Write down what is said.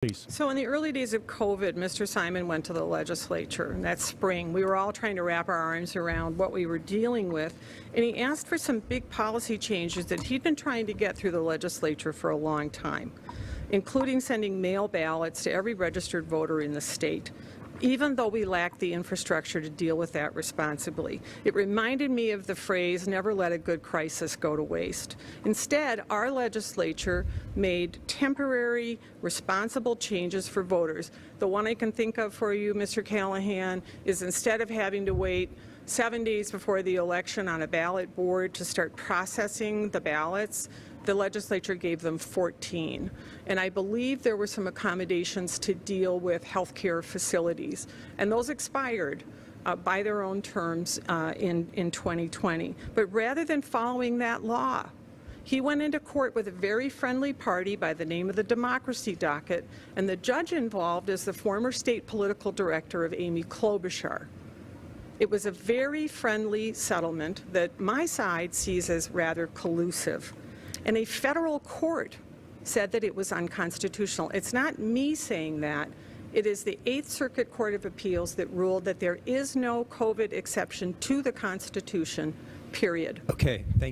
Please. So in the early days of COVID, Mr. Simon went to the legislature that spring. We were all trying to wrap our arms around what we were dealing with, and he asked for some big policy changes that he'd been trying to get through the legislature for a long time, including sending mail ballots to every registered voter in the state, even though we lacked the infrastructure to deal with that responsibly. It reminded me of the phrase, never let a good crisis go to waste. Instead, our legislature made temporary, responsible changes for voters. The one I can think of for you, Mr. Callahan, is instead of having to wait 7 days before the election on a ballot board to start processing the ballots, the legislature gave them 14. And I believe there were some accommodations to deal with healthcare facilities. And those expired by their own terms in 2020. But rather than following that law, he went into court with a very friendly party by the name of the Democracy Docket, and the judge involved is the former state political director of Amy Klobuchar. It was a very friendly settlement that my side sees as rather collusive. And a federal court said that it was unconstitutional. It's not me saying that. It is the 8th Circuit Court of Appeals that ruled that there is no COVID exception to the Constitution, period. Okay, thank you.